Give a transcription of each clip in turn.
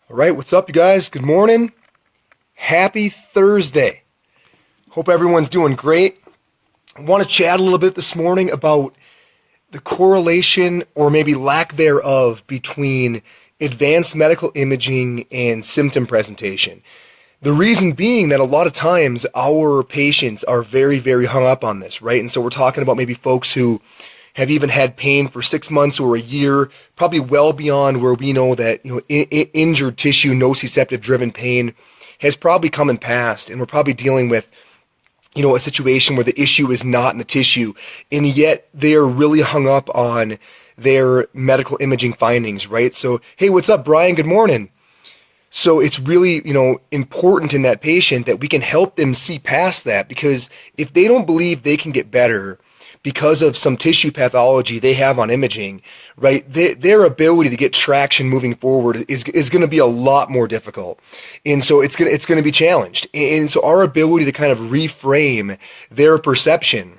All right, what's up, you guys? Good morning. Happy Thursday. Hope everyone's doing great. I want to chat a little bit this morning about the correlation or maybe lack thereof between advanced medical imaging and symptom presentation. The reason being that a lot of times our patients are very, very hung up on this, right? And so we're talking about maybe folks who have even had pain for 6 months or a year, probably well beyond where we know that injured tissue, nociceptive driven pain has probably come and passed, and we're probably dealing with a situation where the issue is not in the tissue, and yet they are really hung up on their medical imaging findings, right? So, hey, what's up, Brian? Good morning. So it's really, important in that patient that we can help them see past that, because if they don't believe they can get better because of some tissue pathology they have on imaging, right, their ability to get traction moving forward is going to be a lot more difficult. And so it's going to be challenged. And so our ability to kind of reframe their perception,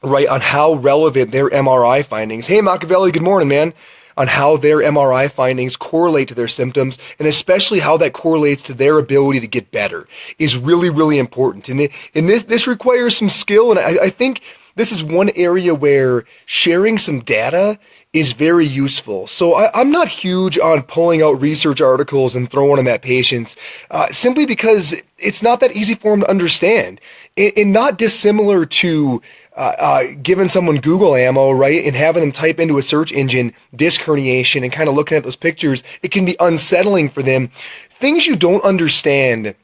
right, on how relevant their MRI findings, hey, Machiavelli, good morning, man, on how their MRI findings correlate to their symptoms, and especially how that correlates to their ability to get better, is really, really important. And this requires some skill, and I think this is one area where sharing some data is very useful. So I'm not huge on pulling out research articles and throwing them at patients, simply because it's not that easy for them to understand, and not dissimilar to giving someone Google ammo, right, and having them type into a search engine disc herniation and kind of looking at those pictures. It can be unsettling for them. Things you don't understand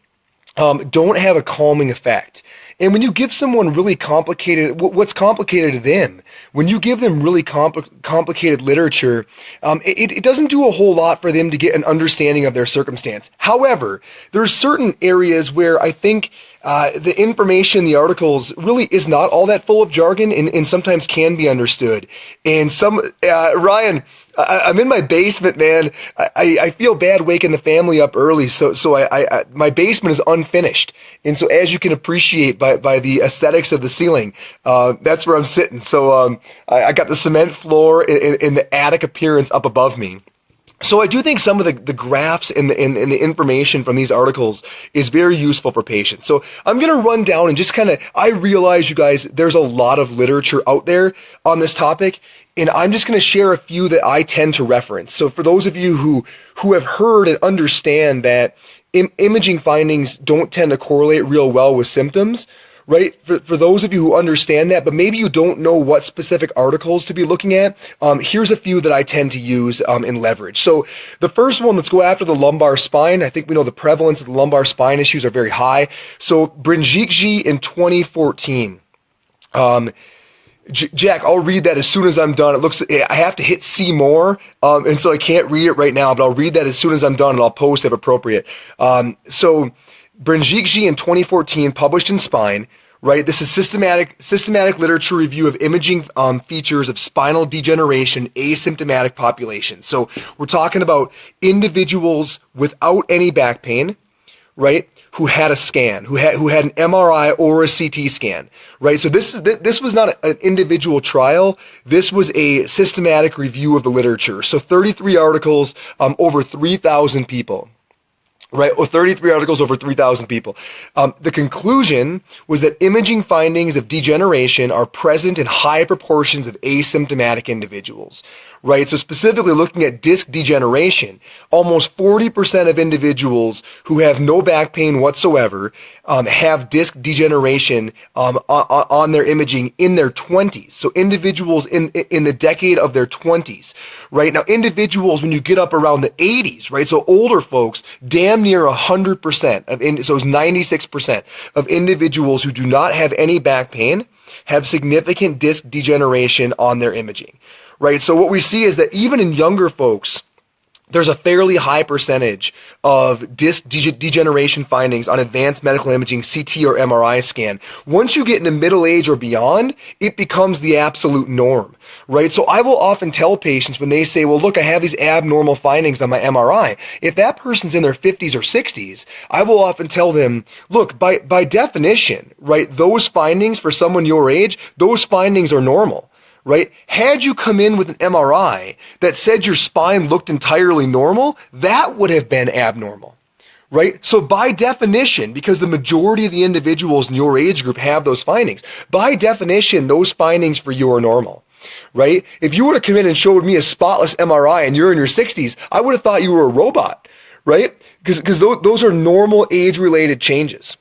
don't have a calming effect. And when you give someone really complicated, what's complicated to them, when you give them really complicated literature, it doesn't do a whole lot for them to get an understanding of their circumstance. However, there's certain areas where I think the information in the articles really is not all that full of jargon, and sometimes can be understood. And Ryan, I'm in my basement, man. I feel bad waking the family up early, so my basement is unfinished, and so as you can appreciate by the aesthetics of the ceiling, that's where I'm sitting. So I got the cement floor and the attic appearance up above me. So I do think some of the graphs and the information from these articles is very useful for patients. So I'm going to run down and just I realize, you guys, there's a lot of literature out there on this topic, and I'm just going to share a few that I tend to reference. So for those of you who have heard and understand that imaging findings don't tend to correlate real well with symptoms, right? For those of you who understand that, but maybe you don't know what specific articles to be looking at, here's a few that I tend to use and leverage. So the first one, let's go after the lumbar spine. I think we know the prevalence of the lumbar spine issues are very high. So Brindjikji in 2014. Jack, I'll read that as soon as I'm done. I have to hit see more, and so I can't read it right now, but I'll read that as soon as I'm done, and I'll post if appropriate. So Brindjikji in 2014, published in Spine, right? This is systematic literature review of imaging features of spinal degeneration asymptomatic population. So we're talking about individuals without any back pain, right? Who had a scan, who had an MRI or a CT scan, right? So this was not an individual trial. This was a systematic review of the literature. So 33 articles, over 3,000 people. Right, or 33 articles over 3,000 people. The conclusion was that imaging findings of degeneration are present in high proportions of asymptomatic individuals. Right, so specifically looking at disc degeneration, almost 40% of individuals who have no back pain whatsoever have disc degeneration on their imaging in their 20s. So individuals in the decade of their 20s. Right, now individuals when you get up around the 80s, right, so older folks, damn near 100% so it's 96% of individuals who do not have any back pain have significant disc degeneration on their imaging, right? So what we see is that even in younger folks, there's a fairly high percentage of disc degeneration findings on advanced medical imaging, CT or MRI scan. Once you get into middle age or beyond, it becomes the absolute norm, right? So I will often tell patients when they say, well, look, I have these abnormal findings on my MRI. If that person's in their 50s or 60s, I will often tell them, look, by definition, right, those findings for someone your age, those findings are normal. right? Had you come in with an MRI that said your spine looked entirely normal, that would have been abnormal, right? So by definition, because the majority of the individuals in your age group have those findings, by definition, those findings for you are normal, right? If you would have come in and showed me a spotless MRI and you're in your 60s, I would have thought you were a robot, right? Because those are normal age-related changes.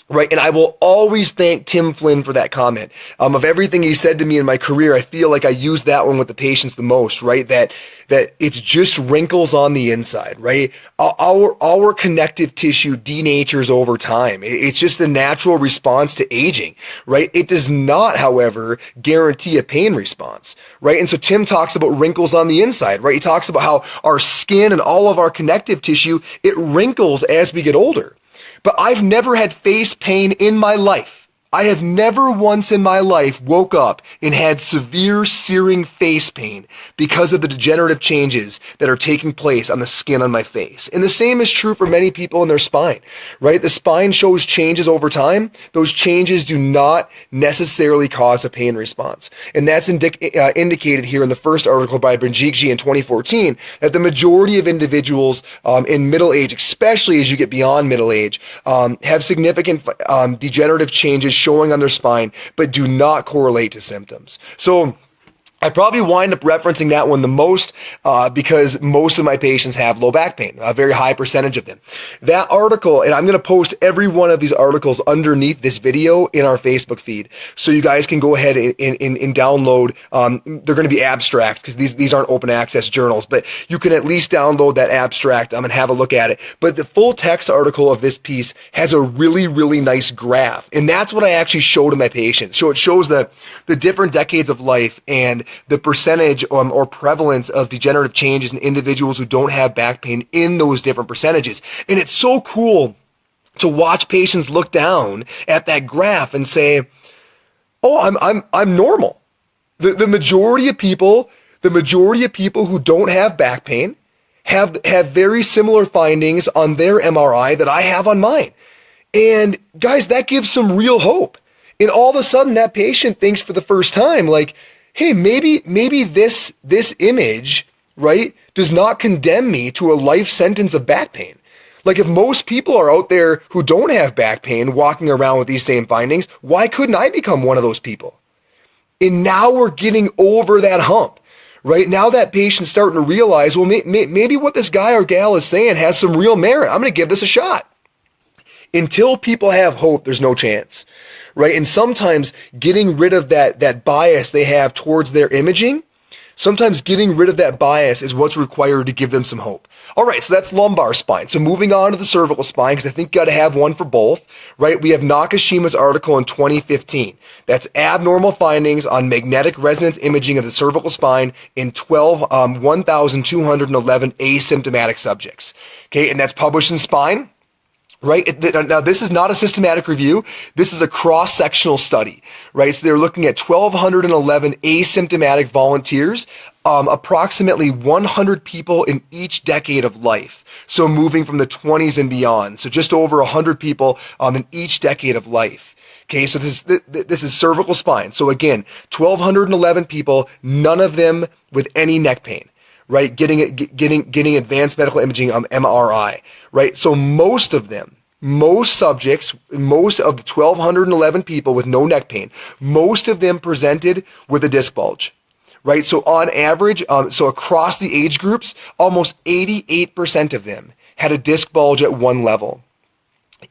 Right. And I will always thank Tim Flynn for that comment. Of everything he said to me in my career, I feel like I use that one with the patients the most, right? That it's just wrinkles on the inside, right? Our connective tissue denatures over time. It's just the natural response to aging, right? It does not, however, guarantee a pain response, right? And so Tim talks about wrinkles on the inside, right? He talks about how our skin and all of our connective tissue, it wrinkles as we get older. But I've never had face pain in my life. I have never once in my life woke up and had severe searing face pain because of the degenerative changes that are taking place on the skin on my face. And the same is true for many people in their spine, right? The spine shows changes over time. Those changes do not necessarily cause a pain response. And that's indicated here in the first article by Benjikji in 2014, that the majority of individuals in middle age, especially as you get beyond middle age, have significant degenerative changes showing on their spine, but do not correlate to symptoms. So I probably wind up referencing that one the most because most of my patients have low back pain, a very high percentage of them. That article, and I'm going to post every one of these articles underneath this video in our Facebook feed, so you guys can go ahead and download. They're going to be abstracts because these aren't open access journals, but you can at least download that abstract and have a look at it. But the full text article of this piece has a really, really nice graph, and that's what I actually show to my patients. So it shows the different decades of life and the percentage or prevalence of degenerative changes in individuals who don't have back pain in those different percentages. And it's so cool to watch patients look down at that graph and say, "Oh, I'm normal." The majority of people who don't have back pain have very similar findings on their MRI that I have on mine. And guys, that gives some real hope. And all of a sudden that patient thinks for the first time, like, hey, maybe this image, right, does not condemn me to a life sentence of back pain. Like, if most people are out there who don't have back pain walking around with these same findings, why couldn't I become one of those people? And now we're getting over that hump, right? Now that patient's starting to realize, well, maybe what this guy or gal is saying has some real merit. I'm going to give this a shot. Until people have hope, there's no chance, right? And sometimes getting rid of that bias they have towards their imaging, sometimes getting rid of that bias is what's required to give them some hope. All right, so that's lumbar spine. So moving on to the cervical spine, because I think you got to have one for both, right? We have Nakashima's article in 2015. That's abnormal findings on magnetic resonance imaging of the cervical spine in 1,211 asymptomatic subjects. Okay, and that's published in Spine. Right? Now, this is not a systematic review. This is a cross-sectional study, right? So they're looking at 1,211 asymptomatic volunteers, approximately 100 people in each decade of life. So moving from the 20s and beyond. So just over 100 people in each decade of life. Okay, so this is cervical spine. So again, 1,211 people, none of them with any neck pain. Right, getting advanced medical imaging on MRI, right? So most subjects, most of the 1,211 people with no neck pain, most of them presented with a disc bulge, right? So on average, so across the age groups, almost 88% of them had a disc bulge at one level.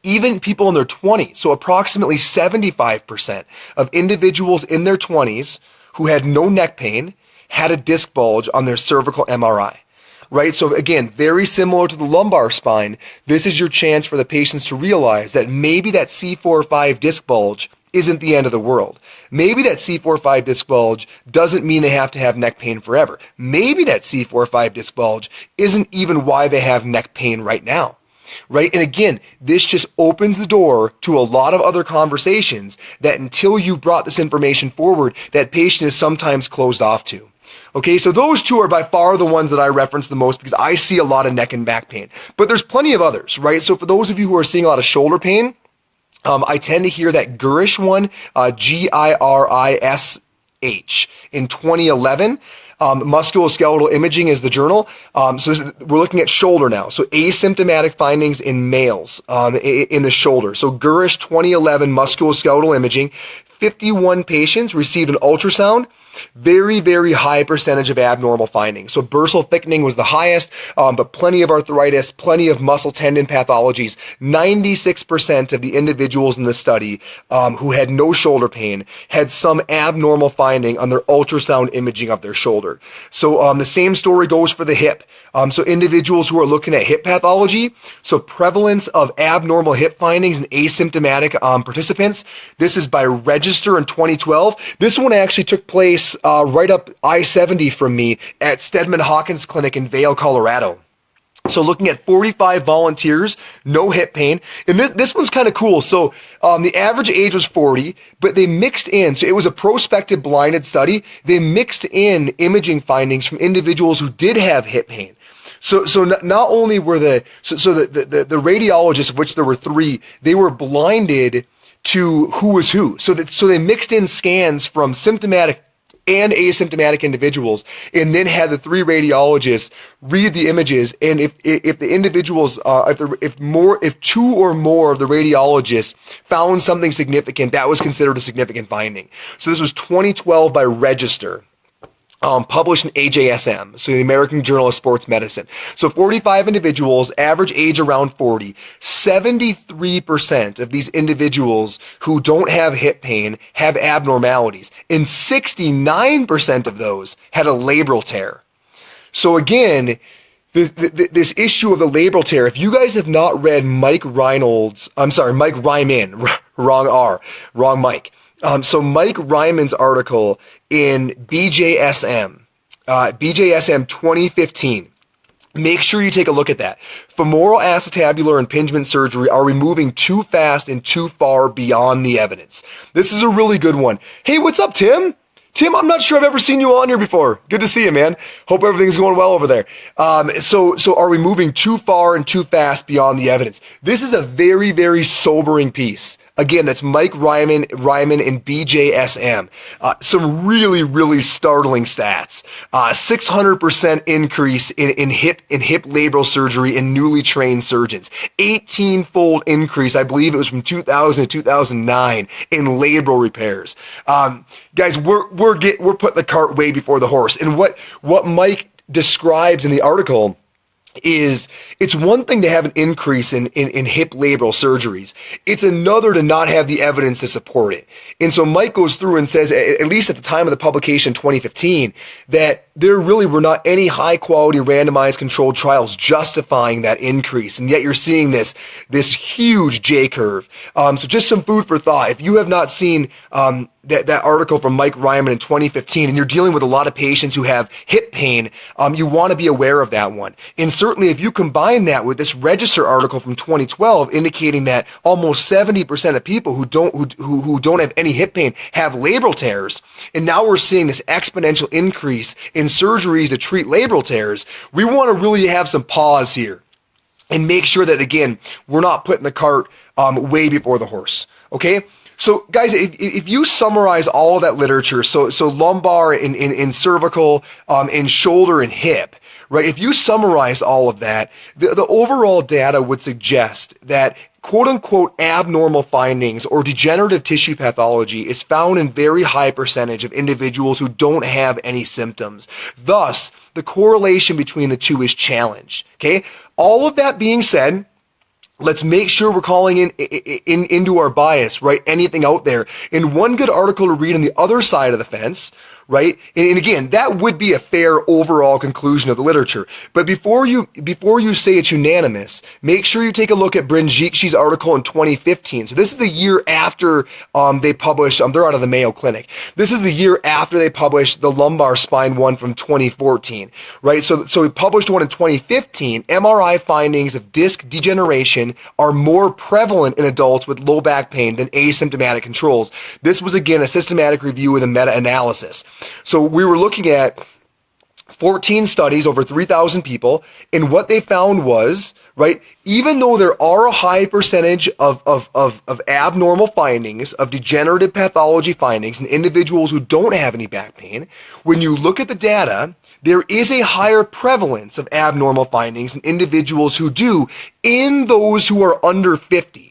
Even people in their 20s, so approximately 75% of individuals in their 20s who had no neck pain had a disc bulge on their cervical MRI, right? So again, very similar to the lumbar spine, this is your chance for the patients to realize that maybe that C4-5 disc bulge isn't the end of the world. Maybe that C4-5 disc bulge doesn't mean they have to have neck pain forever. Maybe that C4-5 disc bulge isn't even why they have neck pain right now. Right? And again, this just opens the door to a lot of other conversations that until you brought this information forward, that patient is sometimes closed off to. Okay, so those two are by far the ones that I reference the most because I see a lot of neck and back pain. But there's plenty of others, right? So for those of you who are seeing a lot of shoulder pain, I tend to hear that Girish one, Giris, MSH in 2011. Musculoskeletal Imaging is the journal. We're looking at shoulder now. So asymptomatic findings in males in the shoulder. So Gurish 2011 musculoskeletal imaging. 51 patients received an ultrasound. Very, very high percentage of abnormal findings. So bursal thickening was the highest, but plenty of arthritis, plenty of muscle tendon pathologies. 96% of the individuals in the study who had no shoulder pain had some abnormal finding on their ultrasound imaging of their shoulder. So the same story goes for the hip. So individuals who are looking at hip pathology, so prevalence of abnormal hip findings in asymptomatic participants. This is by Register in 2012. This one actually took place right up I-70 from me at Steadman Hawkins Clinic in Vail, Colorado. So looking at 45 volunteers, no hip pain. And this one's kind of cool. So the average age was 40, but they mixed in. So it was a prospective blinded study. They mixed in imaging findings from individuals who did have hip pain. So not only were the radiologists, of which there were 3, they were blinded to who was who. So they mixed in scans from symptomatic and asymptomatic individuals, and then had the 3 radiologists read the images. And if the individuals, if 2 or more of the radiologists found something significant, that was considered a significant finding. So this was 2012 by Register. Published in AJSM, so the American Journal of Sports Medicine. So 45 individuals, average age around 40. 73% of these individuals who don't have hip pain have abnormalities, and 69% of those had a labral tear. So again, this issue of the labral tear, if you guys have not read Mike Ryman, wrong Mike. So Mike Ryman's article in BJSM 2015. Make sure you take a look at that. Femoral acetabular impingement surgery are removing too fast and too far beyond the evidence. This is a really good one. Hey, what's up, Tim? Tim, I'm not sure I've ever seen you on here before. Good to see you, man. Hope everything's going well over there. So are we moving too far and too fast beyond the evidence? This is a very, very sobering piece. Again, that's Mike Ryman in BJSM. Some really, really startling stats. 600% increase in hip labral surgery in newly trained surgeons. 18-fold increase, I believe it was from 2000 to 2009, in labral repairs. Guys, we're putting the cart way before the horse. And what Mike describes in the article is, it's one thing to have an increase in hip labral surgeries. It's another to not have the evidence to support it. And so Mike goes through and says, at least at the time of the publication 2015, that there really were not any high quality randomized controlled trials justifying that increase. And yet you're seeing this huge J curve. So just some food for thought. If you have not seen, that article from Mike Ryman in 2015, and you're dealing with a lot of patients who have hip pain, you want to be aware of that one. And certainly if you combine that with this Register article from 2012 indicating that almost 70% of people who don't have any hip pain have labral tears, and now we're seeing this exponential increase in surgeries to treat labral tears, we want to really have some pause here and make sure that, again, we're not putting the cart way before the horse. Okay? So guys, if you summarize all of that literature, so lumbar in cervical, in shoulder and hip, right? If you summarize all of that, the overall data would suggest that quote unquote abnormal findings or degenerative tissue pathology is found in very high percentage of individuals who don't have any symptoms. Thus, the correlation between the two is challenged. Okay? All of that being said, let's make sure we're calling into our bias, right? Anything out there. And one good article to read on the other side of the fence, right? And again, that would be a fair overall conclusion of the literature. But before you say it's unanimous, make sure you take a look at Bryn Jikci's article in 2015. So this is the year after they published, they're out of the Mayo Clinic. This is the year after they published the lumbar spine one from 2014, right? So we published one in 2015. MRI findings of disc degeneration are more prevalent in adults with low back pain than asymptomatic controls. This was, again, a systematic review with a meta-analysis. So we were looking at 14 studies over 3,000 people, and what they found was, right, even though there are a high percentage of abnormal findings, of degenerative pathology findings in individuals who don't have any back pain, when you look at the data, there is a higher prevalence of abnormal findings in individuals who do in those who are under 50.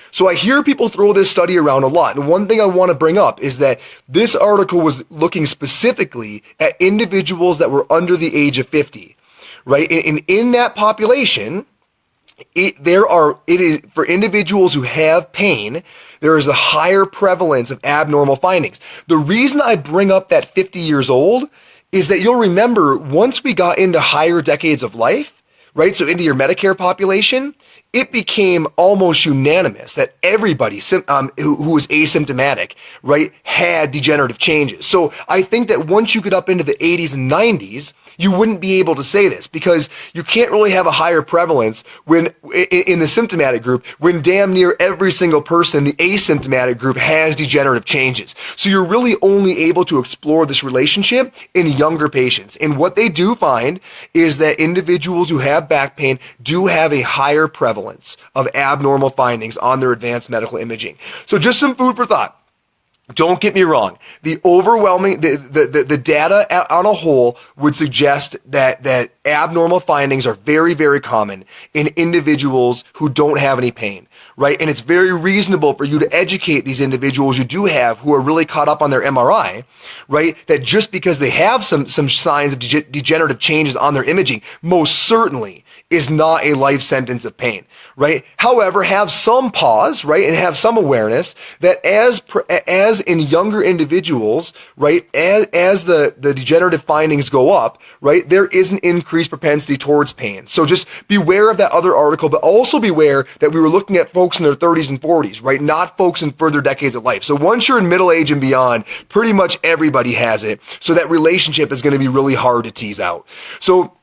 So I hear people throw this study around a lot. And one thing I want to bring up is that this article was looking specifically at individuals that were under the age of 50, right? And in that population, it is for individuals who have pain, there is a higher prevalence of abnormal findings. The reason I bring up that 50 years old is that you'll remember once we got into higher decades of life, right? So into your Medicare population, it became almost unanimous that everybody who was asymptomatic, right, had degenerative changes. So I think that once you get up into the 80s and 90s, you wouldn't be able to say this because you can't really have a higher prevalence when in the symptomatic group when damn near every single person in the asymptomatic group has degenerative changes. So you're really only able to explore this relationship in younger patients. And what they do find is that individuals who have back pain do have a higher prevalence of abnormal findings on their advanced medical imaging. So just some food for thought. Don't get me wrong. The overwhelming, the data on a whole would suggest that abnormal findings are very, very common in individuals who don't have any pain, right? And it's very reasonable for you to educate these individuals you do have who are really caught up on their MRI, right? That just because they have some signs of degenerative changes on their imaging, most certainly is not a life sentence of pain, right? However, have some pause, right? And have some awareness that as in younger individuals, right? As the degenerative findings go up, right? There is an increased propensity towards pain. So just beware of that other article, but also beware that we were looking at folks in their 30s and 40s, right? Not folks in further decades of life. So once you're in middle age and beyond, pretty much everybody has it. So that relationship is going to be really hard to tease out. So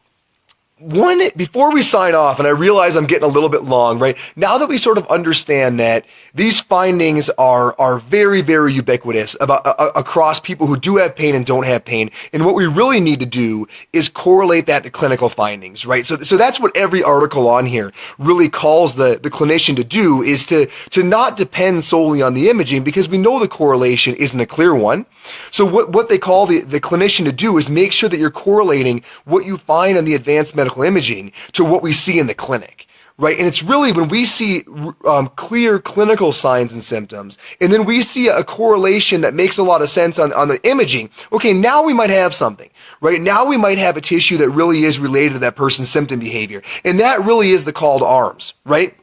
before we sign off, and I realize I'm getting a little bit long, right? Now that we sort of understand that these findings are very, very ubiquitous across people who do have pain and don't have pain, and what we really need to do is correlate that to clinical findings, right? So that's what every article on here really calls the clinician to do, is to not depend solely on the imaging, because we know the correlation isn't a clear one. So what they call the clinician to do is make sure that you're correlating what you find on the advanced medical imaging to what we see in the clinic, right? And it's really when we see clear clinical signs and symptoms, and then we see a correlation that makes a lot of sense on the imaging, okay, now we might have something, right? Now we might have a tissue that really is related to that person's symptom behavior. And that really is the call to arms, right?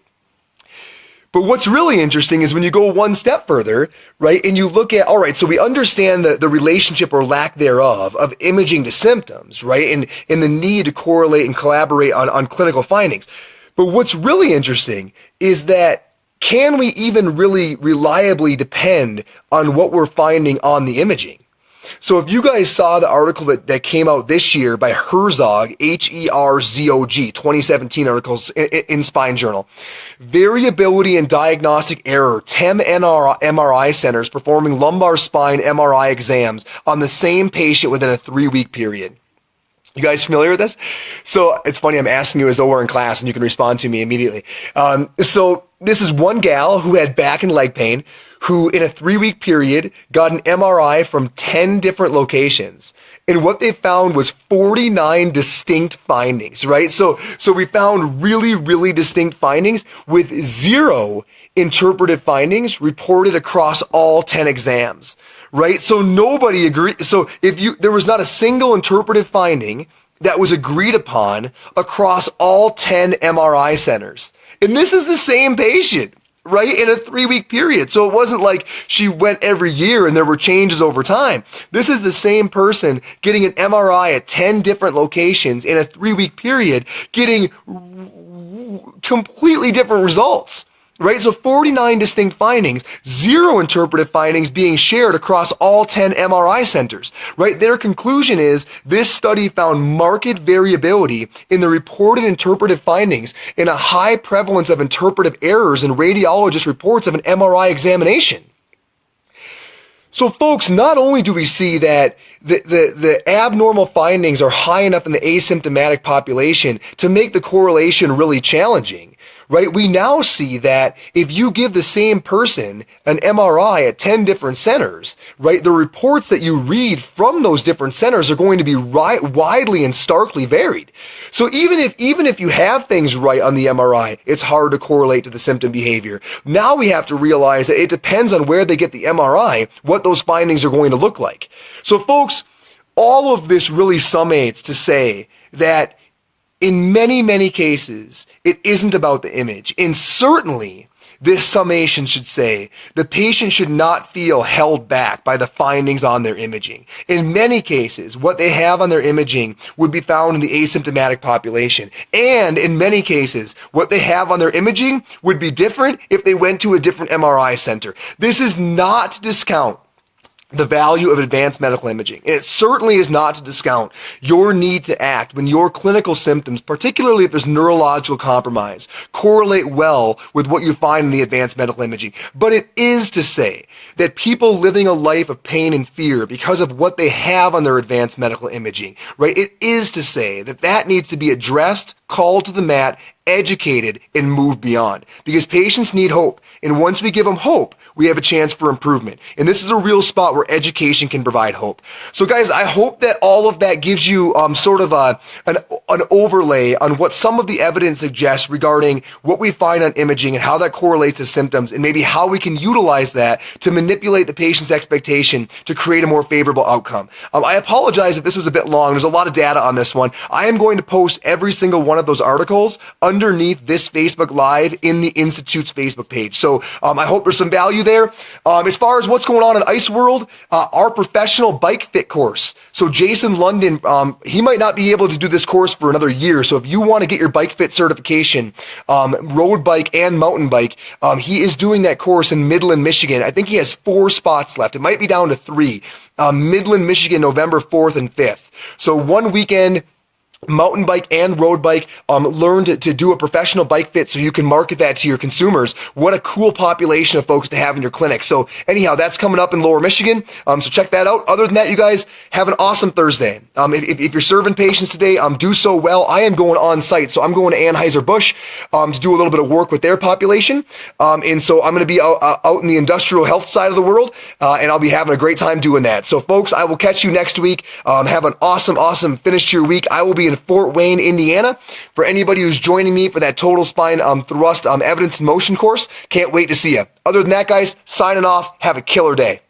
But what's really interesting is when you go one step further, right, and you look at, all right, so we understand the relationship or lack thereof of imaging to symptoms, right, and the need to correlate and collaborate on clinical findings. But what's really interesting is that can we even really reliably depend on what we're finding on the imaging? So if you guys saw the article that came out this year by Herzog, Herzog, 2017 articles in Spine Journal, variability in diagnostic error, 10 MRI centers performing lumbar spine MRI exams on the same patient within a 3-week period. You guys familiar with this? So it's funny, I'm asking you as though we're in class and you can respond to me immediately. So this is one gal who had back and leg pain who in a 3-week period got an MRI from 10 different locations. And what they found was 49 distinct findings, right? So we found really, really distinct findings with 0 interpreted findings reported across all 10 exams. Right? So nobody agreed. So there was not a single interpretive finding that was agreed upon across all 10 MRI centers. And this is the same patient, right? In a 3-week period. So it wasn't like she went every year and there were changes over time. This is the same person getting an MRI at 10 different locations in a 3-week period, getting completely different results. Right? So 49 distinct findings, 0 interpretive findings being shared across all 10 MRI centers, right? Their conclusion is this study found marked variability in the reported interpretive findings and a high prevalence of interpretive errors in radiologist reports of an MRI examination. So folks, not only do we see that the abnormal findings are high enough in the asymptomatic population to make the correlation really challenging, right? We now see that if you give the same person an MRI at 10 different centers, right, the reports that you read from those different centers are going to be widely and starkly varied. So even if you have things right on the MRI, it's hard to correlate to the symptom behavior. Now we have to realize that it depends on where they get the MRI, what those findings are going to look like. So folks, all of this really summates to say that in many, many cases, it isn't about the image. And certainly, this summation should say the patient should not feel held back by the findings on their imaging. In many cases, what they have on their imaging would be found in the asymptomatic population. And in many cases, what they have on their imaging would be different if they went to a different MRI center. This is not to discount the value of advanced medical imaging. And it certainly is not to discount your need to act when your clinical symptoms, particularly if there's neurological compromise, correlate well with what you find in the advanced medical imaging. But it is to say that people living a life of pain and fear because of what they have on their advanced medical imaging, right? It is to say that that needs to be addressed, called to the mat, educated, and move beyond. Because patients need hope. And once we give them hope, we have a chance for improvement. And this is a real spot where education can provide hope. So guys, I hope that all of that gives you sort of an overlay on what some of the evidence suggests regarding what we find on imaging and how that correlates to symptoms, and maybe how we can utilize that to manipulate the patient's expectation to create a more favorable outcome. I apologize if this was a bit long. There's a lot of data on this one. I am going to post every single one of those articles underneath this Facebook Live in the Institute's Facebook page. So I hope there's some value there. As far as what's going on in Ice World, our professional bike fit course. So Jason London, he might not be able to do this course for another year. So if you want to get your bike fit certification, road bike and mountain bike, he is doing that course in Midland, Michigan. I think he has 4 spots left. It might be down to 3. Midland, Michigan, November 4th and 5th. So one weekend, mountain bike and road bike, learn to do a professional bike fit so you can market that to your consumers. What a cool population of folks to have in your clinic. So anyhow, that's coming up in Lower Michigan. So check that out. Other than that, you guys have an awesome Thursday. If you're serving patients today, do so well. I am going on site. So I'm going to Anheuser-Busch to do a little bit of work with their population. And so I'm going to be out in the industrial health side of the world, and I'll be having a great time doing that. So folks, I will catch you next week. Have an awesome finish to your week. I will be in Fort Wayne, Indiana. For anybody who's joining me for that total spine thrust evidence in motion course, can't wait to see you. Other than that, guys, signing off. Have a killer day.